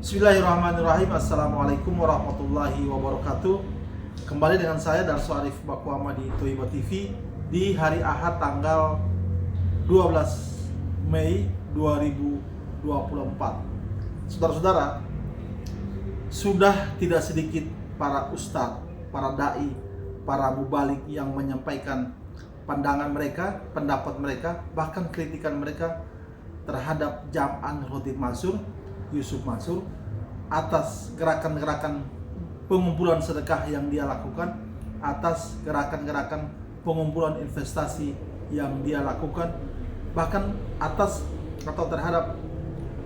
Bismillahirrahmanirrahim. Assalamualaikum warahmatullahi wabarakatuh. Kembali dengan saya Darso Arif Bakwama di Toiba TV di hari Ahad tanggal 12 Mei 2024. Saudara-saudara, sudah tidak sedikit para ustadz, para dai, para mubalik yang menyampaikan pandangan mereka, pendapat mereka, bahkan kritikan mereka terhadap Jam'an Khotib Mansur, Yusuf Mansur, atas gerakan-gerakan pengumpulan sedekah yang dia lakukan, atas gerakan-gerakan pengumpulan investasi yang dia lakukan, bahkan atas atau terhadap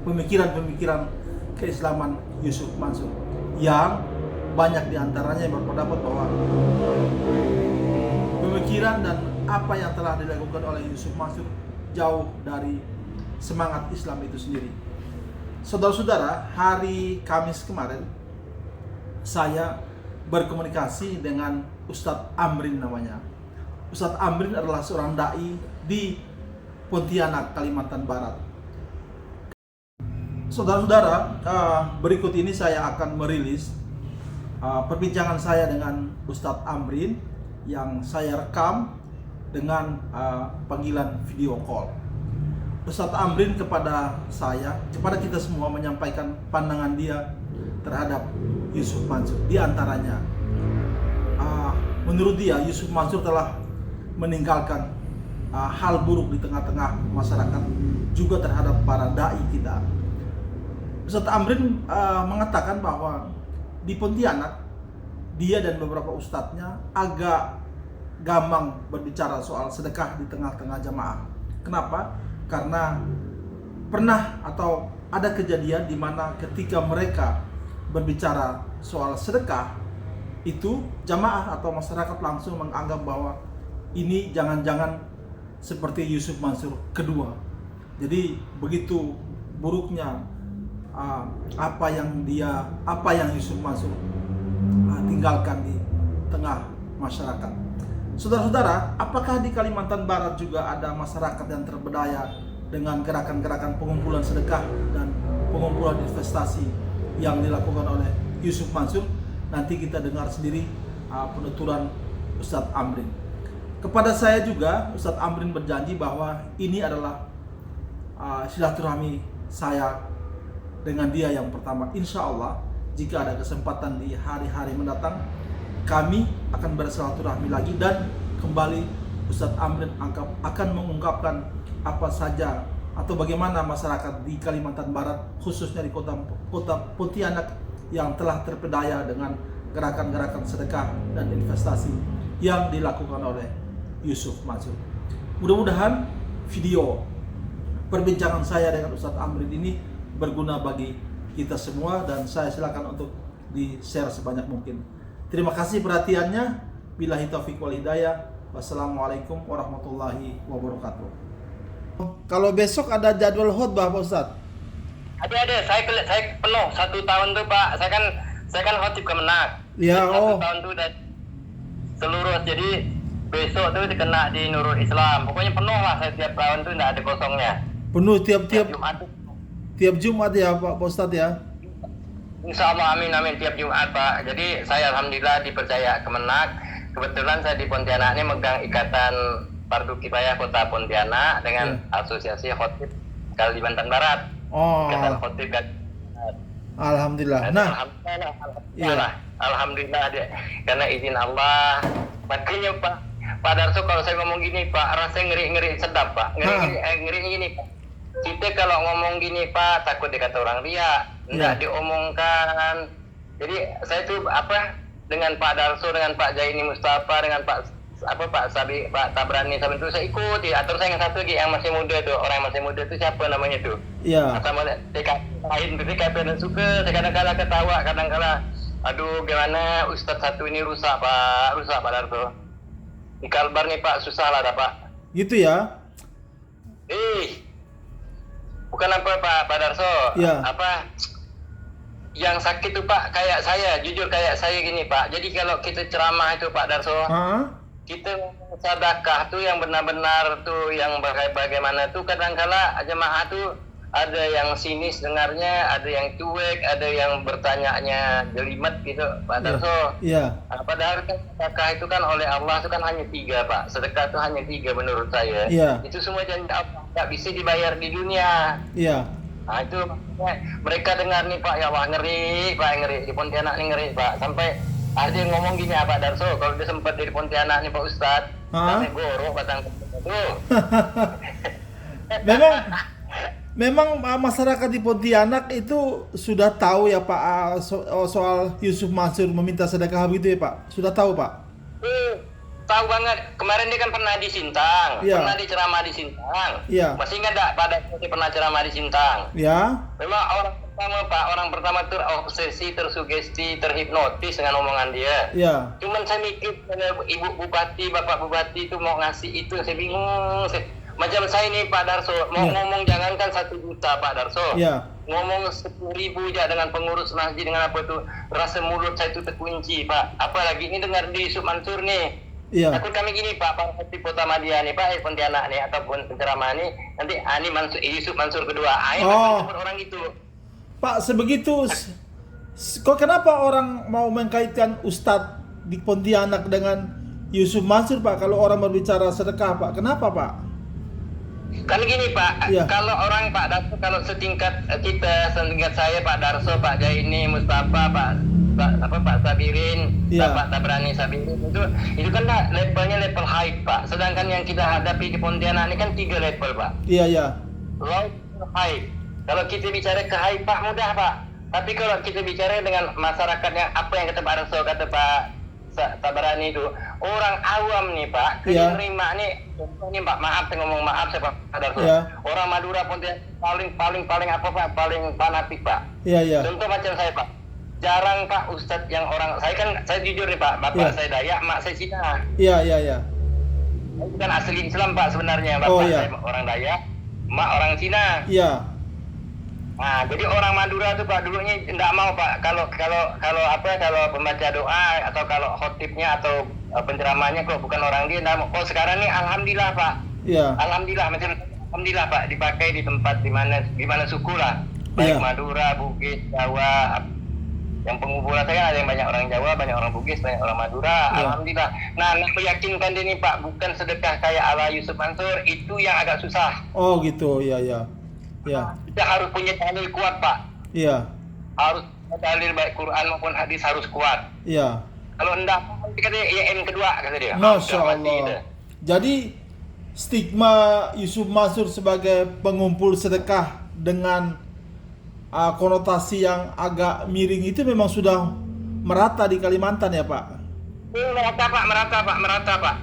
pemikiran-pemikiran keislaman Yusuf Mansur, yang banyak diantaranya yang berpendapat bahwa pemikiran dan apa yang telah dilakukan oleh Yusuf Mansur jauh dari semangat Islam itu sendiri. Saudara-saudara, hari Kamis kemarin saya berkomunikasi dengan Ustadz Amrin namanya. Ustadz Amrin adalah seorang dai di Pontianak, Kalimantan Barat. Saudara-saudara, berikut ini saya akan merilis perbincangan saya dengan Ustadz Amrin yang saya rekam dengan panggilan video call. Ustadz Amrin kepada saya, kepada kita semua menyampaikan pandangan dia terhadap Yusuf Mansur. Di antaranya, menurut dia Yusuf Mansur telah meninggalkan hal buruk di tengah-tengah masyarakat, juga terhadap para dai kita. Ustadz Amrin mengatakan bahwa di Pontianak dia dan beberapa ustadznya agak gampang berbicara soal sedekah di tengah-tengah jamaah. Kenapa? Karena pernah atau ada kejadian di mana ketika mereka berbicara soal sedekah, itu jamaah atau masyarakat langsung menganggap bahwa ini jangan-jangan seperti Yusuf Mansur kedua. Jadi begitu buruknya apa yang Yusuf Mansur tinggalkan di tengah masyarakat. Saudara-saudara, apakah di Kalimantan Barat juga ada masyarakat yang terberdaya dengan gerakan-gerakan pengumpulan sedekah dan pengumpulan investasi yang dilakukan oleh Yusuf Mansur? Nanti kita dengar sendiri penuturan Ustadz Amrin. Kepada saya juga, Ustadz Amrin berjanji bahwa ini adalah silaturahmi saya dengan dia yang pertama. Insya Allah, jika ada kesempatan di hari-hari mendatang, kami akan bersilaturahmi lagi dan kembali Ustadz Amrin akan mengungkapkan apa saja atau bagaimana masyarakat di Kalimantan Barat, khususnya di kota Pontianak, yang telah terpedaya dengan gerakan-gerakan sedekah dan investasi yang dilakukan oleh Yusuf Mansur. Mudah-mudahan video perbincangan saya dengan Ustadz Amrin ini berguna bagi kita semua, dan saya silakan untuk di-share sebanyak mungkin. Terima kasih perhatiannya. Billahi taufiq wal hidayah. Wassalamualaikum warahmatullahi wabarakatuh. Kalau besok ada jadwal khutbah Pak Ustadz? Ada. Saya penuh 1 tahun tuh Pak. Saya kan khotib Kemenak. Ya, 1 tahun tuh udah seluruh. Jadi besok tuh dikena di Nurul Islam. Pokoknya penuh lah, saya tiap tahun tuh nggak ada kosongnya. Penuh tiap Jumat. ya Pak Ustadz ya? Insya Allah, amin tiap Jumat Pak. Jadi saya alhamdulillah dipercaya Kemenak. Kebetulan saya di Pontianak ini megang ikatan Fardu Kifayah Kota Pontianak dengan Asosiasi Khotib Kalimantan Barat. Ikatan Khotib Alhamdulillah. Nah, alhamdulillah deh. Karena izin Allah. Makanya Pak Darso, kalau saya ngomong gini Pak, rasanya ngeri sedap Pak. Ngeri gini Pak. Kita kalau ngomong gini Pak, takut dikata orang ria, enggak diomongkan. Jadi saya tuh dengan Pak Darso, dengan Pak Jaini Mustafa, dengan Pak Sabi, Pak Tabrani, sampai itu saya ikuti. Atur saya yang satu lagi yang masih muda tuh, orang yang masih muda tuh siapa namanya tuh? Iya. Sama TKP dan suka, kadang-kala ketawa, kadang-kala aduh gimana Ustadz satu ini rusak Pak Darso. Di Kalbar nih Pak, susah lah dah Pak. Gitu ya? Bukan Pak Darso, yang sakit tuh Pak, kayak saya, jujur kayak saya gini Pak. Jadi kalau kita ceramah itu Pak Darso, kita sedekah tuh yang benar-benar tuh yang bagaimana tuh kadang-kala jemaah tuh ada yang sinis dengarnya, ada yang cuek, ada yang bertanyanya jelimet gitu, Pak Darso. Iya. Padahal kan sedekah itu kan oleh Allah itu kan hanya 3, Pak. Sedekah itu hanya 3 menurut saya. Iya. Itu semua janji Allah, nggak bisa dibayar di dunia. Iya. Nah itu maksudnya mereka dengar nih Pak, ya wah ngeri Pak, ngeri di Pontianak nih ngeri Pak. Sampai ada yang ngomong gini Pak Darso, kalau dia sempat di Pontianak nih Pak Ustadz, sampai gorok batang itu. Memang masyarakat di Pontianak itu sudah tahu ya Pak, soal Yusuf Mansur meminta sedekah begitu ya Pak? Sudah tahu Pak? Tahu banget. Kemarin dia kan pernah di Sintang, pernah diceramah di Sintang. Masih ingat tak pada dia pernah ceramah di Sintang? Ya. Memang orang pertama Pak, orang pertama terobsesi, tersugesti, terhipnotis dengan omongan dia. Ya. Cuman saya mikir Ibu Bupati, Bapak Bupati itu mau ngasih itu, saya bingung. Macam saya nih Pak Darso, mau ngomong jangankan 1 juta Pak Darso, ngomong 10.000 aja dengan pengurus masjid dengan apa itu, rasa mulut saya itu terkunci Pak. Apalagi ini dengar di Yusuf Mansur nih. Takut kami gini Pak, Pak di Kota Madia nih Pak, Pontianak nih ataupun penceramah nih, nanti ini Yusuf Mansur kedua, orang gitu. Pak sebegitu, kok kenapa orang mau mengkaitkan Ustadz di Pontianak dengan Yusuf Mansur Pak? Kalau orang berbicara sedekah Pak, kenapa Pak? Kan gini Pak, kalau orang Pak Darso, kalau setingkat saya Pak Darso, Pak Jaini, Mustafa, Pak Sabirin, Pak Tabrani Sabirin itu kan levelnya level high Pak. Sedangkan yang kita hadapi di Pontianak ini kan 3 level Pak. Iya. Low high. Kalau kita bicara ke high Pak mudah Pak. Tapi kalau kita bicara dengan masyarakat yang apa yang kata Pak Darso, kata Pak Tabrani itu, orang awam nih Pak, terima nih, ini Pak, maaf saya ngomong maaf saya Pak Darso. Orang Madura Pontianak paling apa Pak, paling fanatik Pak. Iya. Contoh macam saya Pak, jarang Pak Ustadz yang orang, saya jujur nih Pak, bapak saya Dayak, mak saya Cina. Iya. Saya bukan asli Islam Pak sebenarnya, bapak saya orang Dayak, mak orang Cina. Iya. Nah, jadi orang Madura tuh Pak dulunya tidak mau Pak kalau pembaca doa atau kalau khotibnya atau penceramahnya kok bukan orang dia tidak mau. Kalau sekarang nih alhamdulillah Pak. Iya. Alhamdulillah Pak dipakai di tempat di mana suku lah. Baik Madura, Bugis, Jawa. Yang pengumpulan saya ada yang banyak orang Jawa, banyak orang Bugis, banyak orang Madura. Alhamdulillah. Nah, meyakinkan dia nih Pak, bukan sedekah kayak ala Yusuf Mansur, itu yang agak susah. Oh gitu, iya. Kita harus punya dalil kuat Pak. Iya. Harus dalil baik Quran maupun hadis harus kuat. Iya. Kalau enggak, katanya yang kedua kata dia. Masya Allah. Jadi stigma Yusuf Mansur sebagai pengumpul sedekah dengan konotasi yang agak miring itu memang sudah merata di Kalimantan ya Pak? Merata Pak.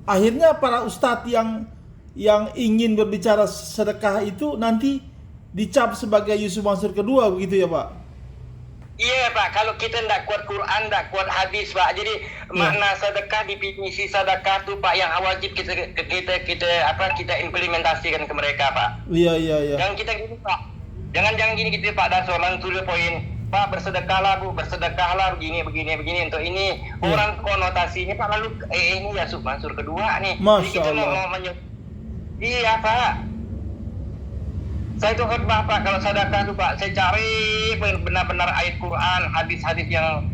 Akhirnya para ustadz yang ingin berbicara sedekah itu nanti dicap sebagai Yusuf Mansur kedua begitu ya Pak? Iya Pak, kalau kita tidak kuat Quran, tidak kuat hadis Pak. Jadi makna sedekah, definisi sedekah itu Pak yang wajib kita implementasikan ke mereka Pak. Iya. Jangan kita gini Pak. Jangan gini gitu Pak Darso, Mansur poin. Pak bersedekahlah Bu, bersedekahlah begini untuk ini. Orang konotasinya Pak lalu ini Yusuf Mansur kedua nih. Masya Jadi kita Allah. Iya Pak. Saya itu khutbah Pak, kalau sedekah tuh Pak, saya cari benar-benar ayat Quran, hadis-hadis yang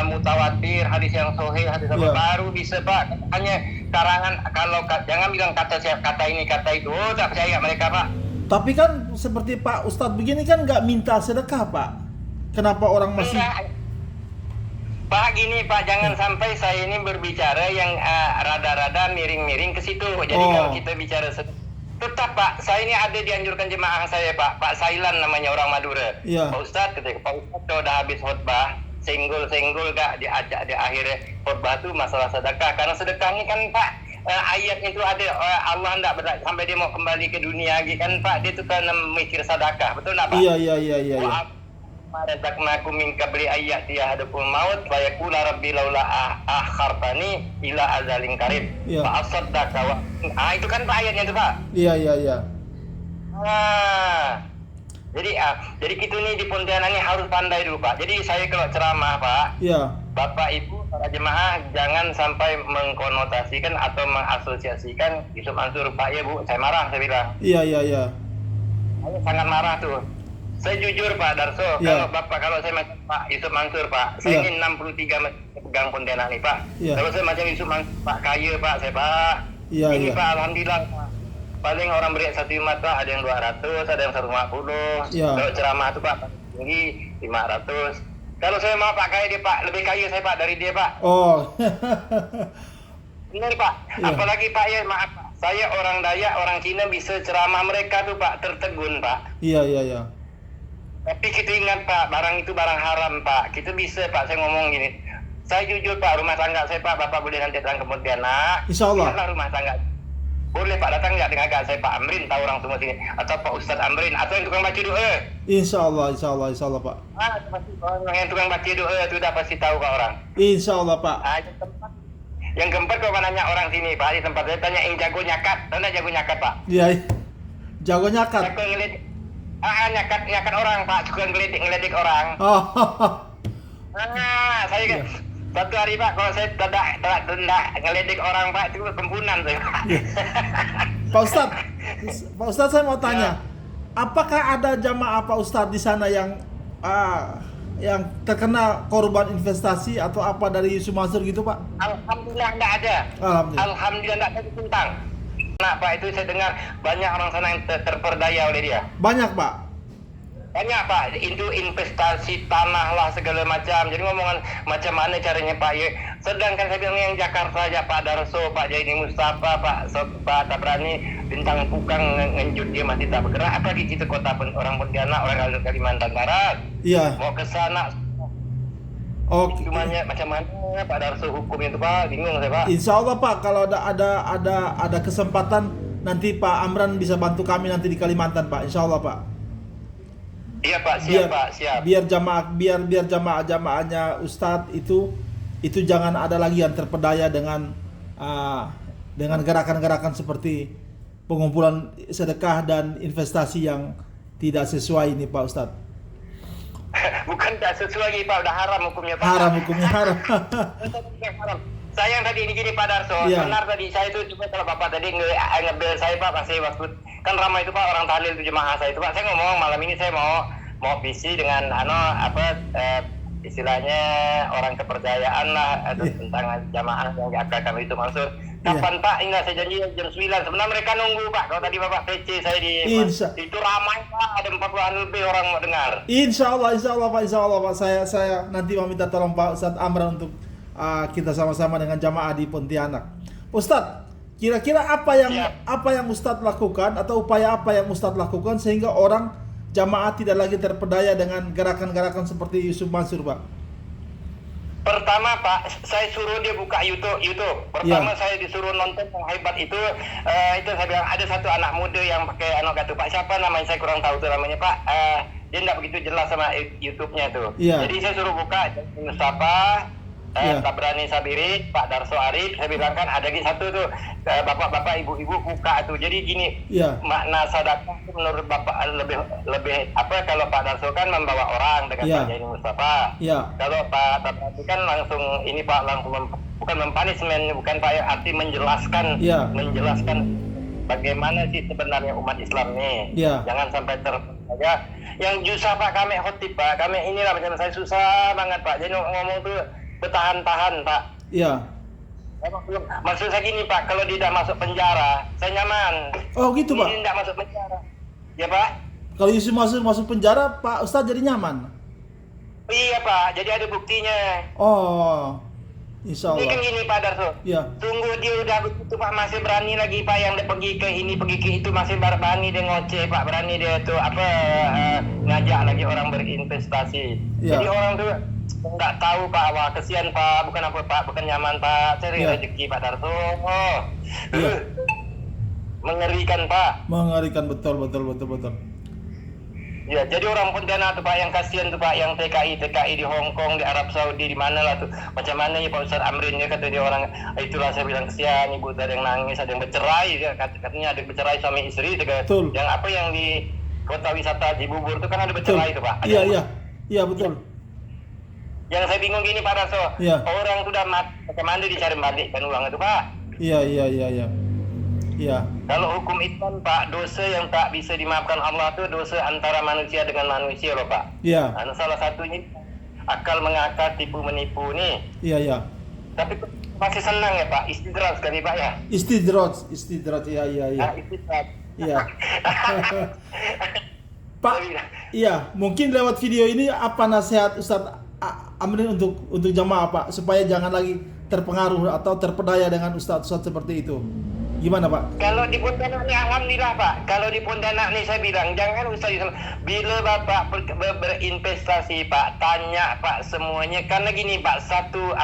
mutawatir, hadis yang sahih, hadis apa baru bisa Pak. Hanya karangan, kalau jangan bilang kata ini kata itu, tak percaya mereka Pak. Tapi kan seperti Pak Ustadz begini kan nggak minta sedekah Pak. Kenapa orang masih? Pak gini Pak, jangan sampai saya ini berbicara yang rada-rada miring-miring ke situ. Jadi kalau kita bicara tetap Pak, saya ini ada dianjurkan jemaah saya Pak Sailan namanya orang Madura. Pak Ustadz ketika Pak Ustadz kalau udah habis khutbah, senggol gak diajak di akhir khutbah itu masalah sedekah. Karena sedekah ini kan Pak, ayat itu ada Allah hendak sampai dia mau kembali ke dunia lagi kan Pak, dia itu kan mikir sedekah, betul nggak Pak? Iya. Razaqnakum min qabli ayyati ahadakum maut wa yaqula rabbi laula akhartani ila azalin qarib fa asaddaqa wa itu kan Pak ayatnya itu Pak. Iya. Jadi kita nih di Pontianak ini harus pandai dulu Pak. Jadi saya kalau ceramah Pak, Bapak Ibu para jemaah jangan sampai mengkonotasikan atau mengasosiasikan Yusuf Mansur Pak ya Bu, saya marah saya bilang. Iya. saya sangat marah tuh. Saya jujur Pak Darso, Ya. kalau saya macam Pak Yusuf Mansur Pak, saya Ya. ini 63 masih pegang Pontianak nih Pak. Ya. Kalau saya macam Yusuf Mansur Pak kaya Pak, saya Pak. Ya, Ini ya. Pak Alhamdulillah Pak. Paling orang beri satu Jumat Pak, ada yang 200, ada yang 150. Ya. Kalau ceramah tuh Pak paling tinggi 500. Kalau saya mau Pak kaya dia Pak, lebih kaya saya Pak dari dia Pak. Oh. Benar Pak. Ya. Apalagi Pak ya maaf Pak. Saya orang Dayak, orang Cina bisa ceramah mereka tuh Pak tertegun Pak. Iya, iya, iya. Tapi kita ingat Pak, barang itu barang haram Pak. Kita bisa Pak, saya ngomong gini. Saya jujur Pak, rumah tangga saya Pak, Bapak boleh nanti datang ke Pontianak. Insya Allah. Lihatlah rumah tangga. Boleh Pak datang nggak dengan agak saya Pak Amrin, tahu orang semua sini. Atau Pak Ustadz Amrin, atau yang tukang baca doa. Insya Allah, insya Allah Pak. Itu pasti orang yang tukang baca doa itu udah pasti tahu Pak orang. Insya Allah Pak. Yang keempat kalau nanya orang sini Pak, di tempat saya tanya yang jago nyakat. Tahu nggak jago nyakat Pak? Iya, jago nyakat. Jago ngelidik. Nyakat orang Pak, suka ngelidik orang. Oh. Saya kan satu hari Pak, kalau saya tidak ngeledik orang Pak, itu pembunuhan saya Pak. Pak Ustadz saya mau tanya, apakah ada jamaah Pak Ustadz di sana yang terkena korban investasi atau apa dari Yusuf Mansur gitu Pak? Alhamdulillah enggak ada. Alhamdulillah enggak ada tentang. Nah Pak, itu saya dengar banyak orang sana yang terperdaya oleh dia. Banyak Pak. Banyak Pak, itu investasi tanah lah segala macam. Jadi ngomongan macam mana caranya Pak ya. Sedangkan saya bilang yang Jakarta aja Pak Darso, Pak Jaini Mustafa, Pak Tabrani, bintang Pukang ngenjut dia masih tak bergerak. Apalagi kita kota orang Pontianak, orang Kalimantan Barat. Iya. Mau ke sana. Oke. Cuma macam mana Pak Darso hukumnya itu Pak, bingung saya Pak. Insya Allah Pak, kalau ada kesempatan nanti Pak Amran bisa bantu kami nanti di Kalimantan Pak. Insya Allah Pak. Iya Pak, siap Pak, siap. Biar jamaahnya Ustadz itu jangan ada lagi yang terpedaya dengan gerakan-gerakan seperti pengumpulan sedekah dan investasi yang tidak sesuai ini Pak Ustadz. Bukan tak sesuai Pak, udah haram hukumnya Pak. Haram hukumnya haram. Saya yang tadi ini gini Pak Darso, Iya. benar tadi saya itu cuma kalau Bapak tadi ngebel saya Pak masih waktu kan ramai itu Pak orang tahlil itu jemaah saya itu Pak. Saya ngomong malam ini saya mau visi dengan istilahnya orang kepercayaan lah tentang jamaah yang diakalkan itu Mansur. Kapan Pak? Enggak, saya janji jam 9. Sebenarnya mereka nunggu Pak. Kalau tadi Bapak PC saya itu ramai Pak, ada 40-an lebih orang mau dengar. Insya Allah Pak. Saya nanti mau minta tolong Pak Ustadz Amran untuk kita sama-sama dengan jamaah di Pontianak. Ustadz, kira-kira apa yang Ustadz lakukan atau upaya apa yang Ustadz lakukan sehingga orang jamaah tidak lagi terpedaya dengan gerakan-gerakan seperti Yusuf Mansur Pak? Pertama Pak, saya suruh dia buka YouTube. Pertama saya disuruh nonton yang hebat itu saya bilang ada satu anak muda yang pakai kata Pak siapa namanya saya kurang tahu tuh namanya Pak. Dia tidak begitu jelas sama YouTube-nya tuh. Jadi saya suruh buka Mustafa, Tabrani Sabiri, Pak Darso Arif. Saya bilang kan ada lagi satu tuh bapak-bapak ibu-ibu buka tuh. Jadi gini, makna sedekah menurut Bapak lebih apa kalau Pak Darso kan membawa orang dengan Pak Jaini Mustafa. Kalau Pak Tabrani kan langsung ini Pak langsung bukan mempanismen, bukan Pak arti menjelaskan bagaimana sih sebenarnya umat Islam nih. Jangan sampai terpedaya. Yang susah Pak kami khotib Pak, kami inilah macam saya susah banget Pak. Jadi ngomong tuh bertahan-tahan Pak. Iya. Maksud saya gini Pak, kalau dia tidak masuk penjara, saya nyaman. Oh gitu Pak? Dia tidak masuk penjara. Ya Pak? Kalau Yusuf masuk penjara, Pak Ustadz jadi nyaman? Iya Pak, jadi ada buktinya. Oh, insya Allah. Ini kan gini Pak Darso. Tunggu dia udah begitu Pak, masih berani lagi Pak yang dia pergi ke ini, pergi ke itu, masih berani dia ngoceh Pak, berani dia tuh ngajak lagi orang berinvestasi. Jadi orang tuh nggak tahu Pak, wah kesian Pak, bukan apa Pak, bukan nyaman Pak, cari rezeki Pak Darso. Mengerikan Pak. Mengerikan betul. Ya, jadi orang Pontianak tuh Pak yang kasihan tuh Pak, yang TKI di Hong Kong, di Arab Saudi, di mana lah tuh. Macam mana ya Pak Ustadz Amrin ya kata dia orang, itulah saya bilang kesian, ibu ada yang nangis, ada yang bercerai, ya, katanya ada yang bercerai suami istri, betul. Yang di kota wisata di Bubur itu kan ada bercerai tuh Pak. Iya betul. Yang saya bingung gini Pak Darso, orang sudah mati, bagaimana dicari balik kan uang itu Pak? Iya. Iya. Kalau hukum Islam Pak, dosa yang tak bisa dimaafkan Allah itu dosa antara manusia dengan manusia loh Pak. Iya. Nah, salah satunya akal mengakal, tipu menipu nih. Iya, iya. Tapi masih senang ya Pak, istidrat sekali Pak ya. Istidrat, iya, iya, iya. Nah, istidrat. Iya. Pak, iya, mungkin lewat video ini apa nasihat Ustadz Amrin untuk jamaah Pak supaya jangan lagi terpengaruh atau terpedaya dengan ustadz-ustadz seperti itu. Gimana Pak? Kalau di Pontianak nih alhamdulillah Pak. Kalau di Pontianak nih saya bilang jangan Ustaz bila Bapak berinvestasi Pak, tanya Pak semuanya karena gini Pak, satu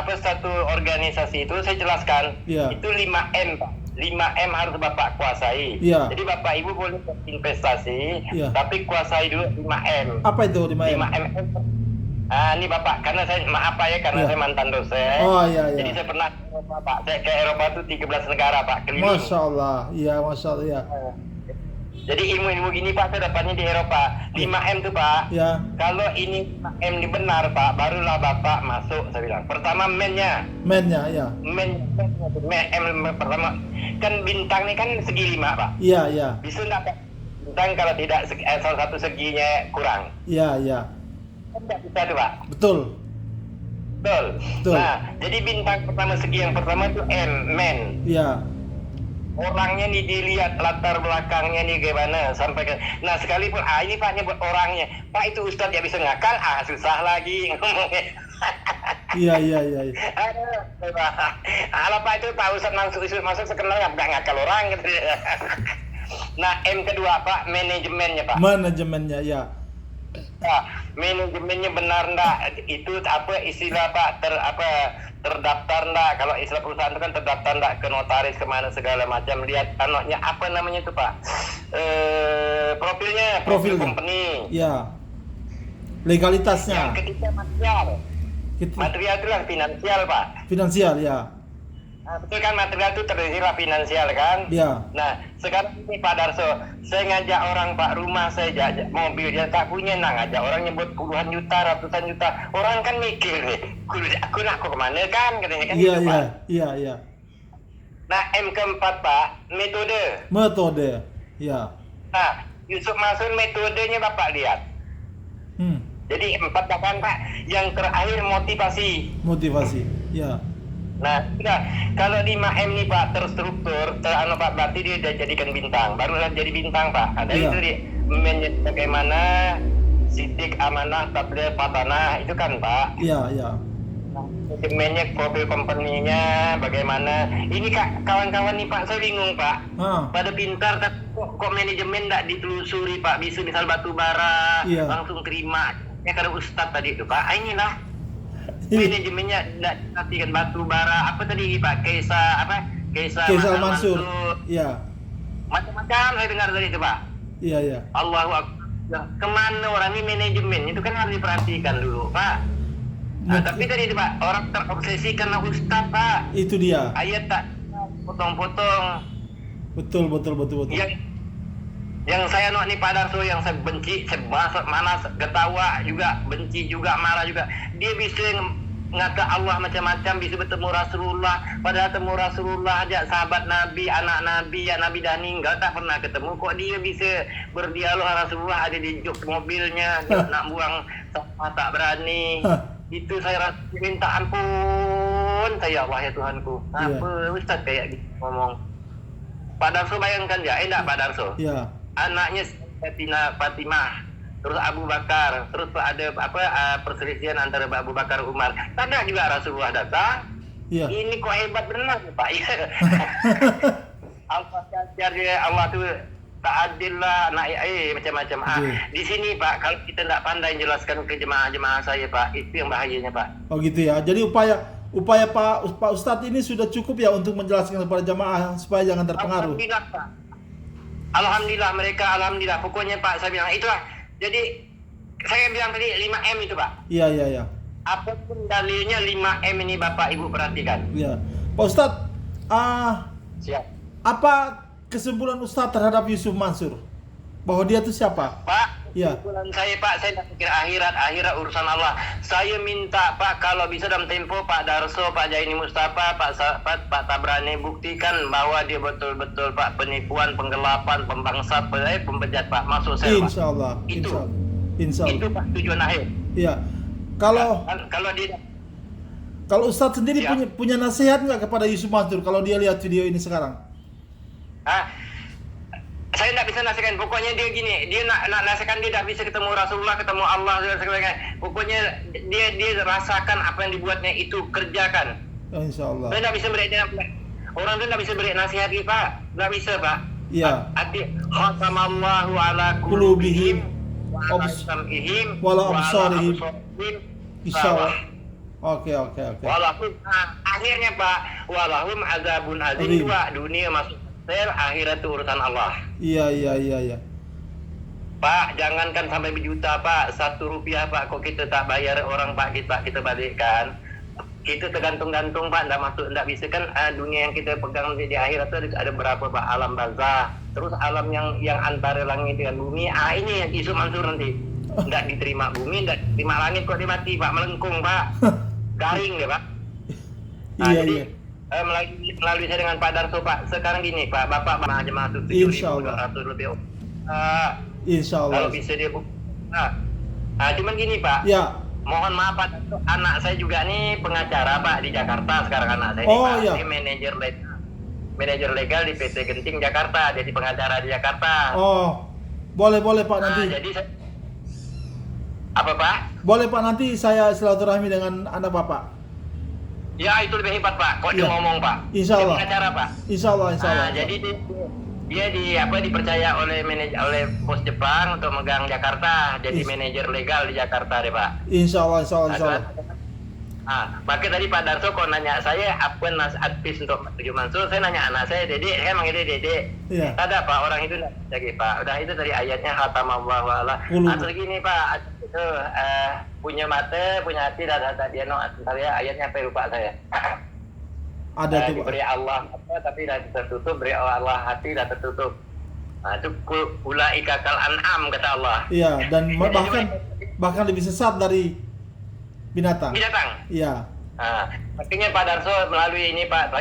organisasi itu saya jelaskan Iya. itu 5M Pak. 5M harus Bapak kuasai. Iya. Jadi Bapak Ibu boleh berinvestasi, Iya. tapi kuasai dulu 5M. Apa itu 5M? 5M. Ini Bapak, karena saya maaf Pak ya, karena Iya. saya mantan dosen. Oh iya, iya. Jadi saya pernah ke Eropa Pak. Saya ke Eropa itu 13 negara Pak, keliling. Masya Allah, iya Masya Allah, iya. Jadi ilmu-ilmu gini Pak saya dapatnya di Eropa. 5M tuh Pak. Ya, Kalau ini 5M ini benar Pak, barulah Bapak masuk saya bilang. Pertama men-nya. mennya, ya. M pertama. Kan bintang ini kan segi 5 Pak. Iya, iya, Bisa enggak Pak? Bintang kalau tidak salah satu seginya kurang. iya, iya. Kan enggak bisa tuh Pak. Betul. Betul. Betul. Nah, jadi bintang pertama segi yang pertama itu M, men. Iya, Orangnya nih dilihat latar belakangnya nih gimana sampai ke. Nah sekalipun ini Pak nyebut orangnya, Pak itu Ustadz ya bisa ngakal, susah lagi ngomongnya. iya, iya, iya. Kalau Pak itu Pak Ustadz masuk sekenal nggak ngakal orang gitu. Nah M kedua Pak, manajemennya Pak. Manajemennya, ya. Nah, manajemennya benar enggak? Itu apa istilah Pak terdaftar enggak? Kalau istilah perusahaan itu kan terdaftar enggak ke notaris kemana segala macam. Lihat anaknya apa namanya itu Pak? Profil Profilnya. company. Ya. Legalitasnya. Yang ketiga material. Material itu lah finansial Pak. Finansial, ya. Nah, betul kan material itu terdiri lah finansial kan? Ya. Nah, sekarang ini Pak Darso, saya ngajak orang Pak, rumah saya jajak mobil, dia tak punya, ngajak orang nyebut puluhan juta, ratusan juta. Orang kan mikir nih, aku nak kemana kan, katanya kan Iya, gitu, iya, Pak. iya, iya. Nah, M keempat Pak, metode. Metode, ya. Nah, Yusuf Mansur metodenya Bapak lihat. Jadi 4 kan Pak, yang terakhir motivasi. Motivasi, ya. Nah, sudah. Kalau 5M nih Pak terstruktur, Pak berarti dia udah jadikan bintang. Barulah jadi bintang Pak. Ada Iya. itu di bagaimana sidik amanah tabligh patanah itu kan Pak. Iya, iya. Manajemennya, profil company-nya, bagaimana. Ini Kak, kawan-kawan nih Pak, saya bingung Pak. Pada pintar, tapi kok manajemen nggak ditelusuri Pak. Bisa misal batu bara, Iya. langsung terima. Ya karena Ustadz tadi itu Pak, inilah. Manajemennya tidak perhatikan batu bara apa tadi Pak Kaisar Mansur. Iya. Macam-macam saya dengar tadi itu Pak. Iya, iya. Allahu Akbar. Kemana orang ini manajemen itu kan harus diperhatikan dulu Pak. Nah, tapi tadi itu Pak orang terobsesi karena Ustadz Pak. Itu dia. Ayat tak potong-potong. Betul. Yang saya nih Pak Darso yang saya benci, saya manas, ketawa juga, benci juga, marah juga. Dia bisa ngata Allah macam-macam, bisa bertemu Rasulullah. Padahal temu Rasulullah aja sahabat Nabi, anak Nabi, ya Nabi dah meninggal tak pernah ketemu. Kok dia bisa berdialog Rasulullah ada di jok mobilnya, dia nak buang sampah tak berani. Itu saya rasa minta ampun, saya Allah ya Tuhanku. Apa Ustaz kayak gitu ngomong. Pak Darso bayangkan ya, enggak Pak Darso? Iya. Anaknya Fatimah, terus Abu Bakar, terus ada perselisihan antara Abu Bakar Umar. Tanda juga Rasulullah datang. Iya. Ini kok hebat benar Pak. Allah tuh tak adil lah, macam-macam. Di sini Pak, kalau kita tidak pandai jelaskan ke jemaah-jemaah saya Pak, itu yang bahayanya Pak. Oh gitu ya. Jadi upaya Pak Ustadz ini sudah cukup ya untuk menjelaskan kepada jemaah supaya jangan terpengaruh. Alhamdulillah Pak. Alhamdulillah. Pokoknya Pak saya bilang itulah. Jadi saya bilang tadi 5M itu Pak. Iya. Apapun dalilnya 5M ini Bapak Ibu perhatikan. Iya. Pak Ustadz, Siap. apa kesimpulan Ustadz terhadap Yusuf Mansur? Bahwa dia itu siapa? Pak, Ya. Kesimpulan saya Pak, saya tak pikir akhirat urusan Allah. Saya minta Pak, kalau bisa dalam tempo Pak Darso, Pak Jaini Mustafa, Pak Tabrani buktikan bahwa dia betul-betul Pak penipuan, penggelapan, pembangsat, pembejat Pak, masuk sel Pak. Insya Allah. Itu Insya Allah. Pak tujuan akhir. Iya. Kalau dia Ustadz sendiri Ya. punya nasihat nggak kepada Yusuf Mansur kalau dia lihat video ini sekarang? Saya tidak bisa nasihatkan. Pokoknya dia gini, dia nak nasihatkan, dia tidak bisa ketemu Rasulullah, ketemu Allah dan sebagainya. Pokoknya dia rasakan apa yang dibuatnya itu, kerjakan. Oh, Insya Allah. Saya tidak bisa beri orang itu tidak bisa beri nasihat Pak, tidak bisa Pak. Iya. Hati khatamallahu ala Qulubihim, qulubihim wa ala sam'ihim wala absarihim. Insya Allah. Bawah. Oke. Walahum akhirnya Pak, walahum azabun azim. Azim. Dunia masuk sel, akhirat itu urusan Allah. Iya. Pak, jangankan sampai berjuta Pak, 1 rupiah Pak, kok kita tak bayar orang Pak, kita balikkan. Kita tergantung-gantung Pak, tidak bisa kan. Dunia yang kita pegang di akhirat itu ada berapa Pak? Alam barzah, terus alam yang antara langit dengan bumi. Ini yang Yusuf Mansur nanti. Tidak diterima bumi, tidak diterima langit, kok dia mati Pak, melengkung Pak. Garing deh Pak. Iya. Melalui saya dengan Pak Darso Pak, sekarang gini Pak, Bapak jemaah 7.200 lebih. Insya Allah. Kalau bisa dia cuman gini Pak. Ya. Mohon maaf Pak, anak saya juga nih pengacara Pak di Jakarta sekarang anak saya Oh, Pak. iya. Dia manajer legal di PT Genting Jakarta, jadi pengacara di Jakarta. Oh, boleh Pak nanti. Jadi apa Pak? Boleh Pak, nanti saya silaturahmi dengan anak Bapak. Ya itu lebih hebat Pak, kok dia Ya. ngomong Pak. Insya Allah. Dia pengacara Pak. Insya Allah. Jadi dia dipercaya oleh bos Jepang untuk megang Jakarta, jadi manajer legal di Jakarta deh Pak. Insya Allah. Pakai tadi Pak Darso kok nanya saya apa advice untuk Yusuf Mansur, saya nanya anak saya Dede, saya manggil dia Dede. Iya. Ada Pak, orang itu enggak lagi Pak. Udah itu dari ayatnya khatamallahu ala. Atau gini Pak, itu punya mata, punya hati, dan dia ntar ya ayatnya apa lupa saya. Ada tuh Pak. Diberi Allah mata tapi dah tertutup, beri Allah hati dah tertutup. Itu ulaika kal an'am kata Allah. Iya, dan bahkan lebih sesat dari binatang. Iya. Artinya Pak Darso melalui ini Pak,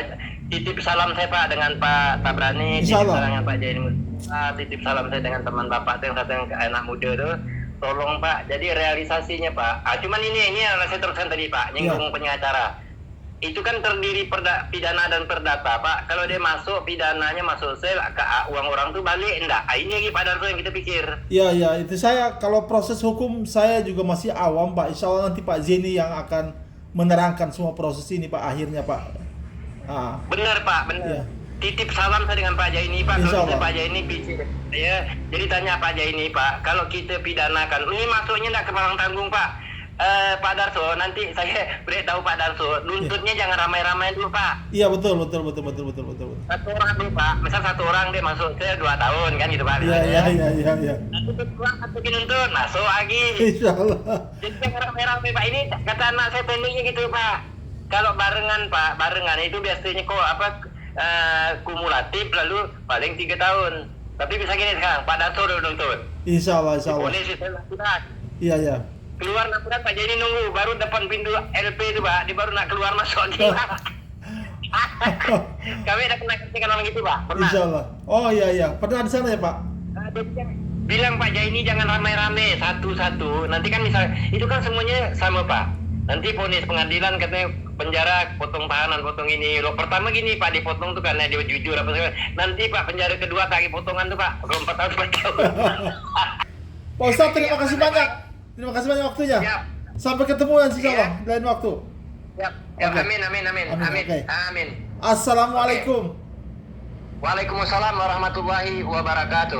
titip salam saya Pak dengan Pak Tabrani, Insya titip Allah. salam dengan Pak Jaini Mustafa, titip salam saya dengan teman Bapak yang satu yang anak muda tuh. Tolong Pak, jadi realisasinya Pak. Cuman ini yang saya teruskan tadi Pak, nyinggung pengacara. Itu kan terdiri pidana dan perdata Pak. Kalau dia masuk, pidananya masuk sel, uang orang tuh balik enggak. Ini lagi Pak Darso yang kita pikir. Iya, itu saya kalau proses hukum saya juga masih awam Pak. Insya Allah nanti Pak Zeni yang akan menerangkan semua proses ini Pak akhirnya Pak. Benar Pak, benar. Iya. Titip salam saya dengan Pak Jaini Pak. Insya Kalau bisa Allah. Pak Jaini pikir ya. Jadi tanya Pak Jaini Pak, kalau kita pidanakan, ini masuknya enggak ke palang tanggung Pak. Pak Darso, nanti saya beritahu Pak Darso, nuntutnya jangan ramai-ramai dulu Pak. Iya betul. Satu orang dulu Pak, misal satu orang dia masuk ke 2 tahun kan gitu Pak. Iya. Nanti keluar satu nuntut, masuk lagi. Insya Allah. Jadi jangan ramai-ramai Pak. Ini kata anak saya pendeknya gitu Pak. Kalau barengan Pak, itu biasanya kumulatif lalu paling 3 tahun. Tapi bisa gini sekarang, Pak Darso udah nuntut. Insya Allah. Polisi saya lakukan. Iya. Keluar laporan Pak Jaini nunggu, baru depan pintu LP itu Pak, dia baru nak keluar masuk lagi Pak. Kami ada pernah ketika orang gitu Pak, pernah. Insya Allah. Oh iya. Pernah di sana ya Pak? Bilang Pak Jaini jangan ramai-ramai, satu-satu. Nanti kan misal, itu kan semuanya sama Pak. Nanti vonis pengadilan katanya penjara, potong tahanan, potong ini. Loh pertama gini Pak, dipotong tuh karena dia jujur apa segala. Nanti Pak penjara kedua kaki potongan tuh Pak, kalau 4 tahun 4 tahun. Pak Ustadz terima kasih banyak. Terima kasih banyak waktunya. Siap. Sampai ketemu nanti insya Allah lain waktu. Ya, Oke. Amin. Assalamualaikum. Waalaikumsalam warahmatullahi wabarakatuh.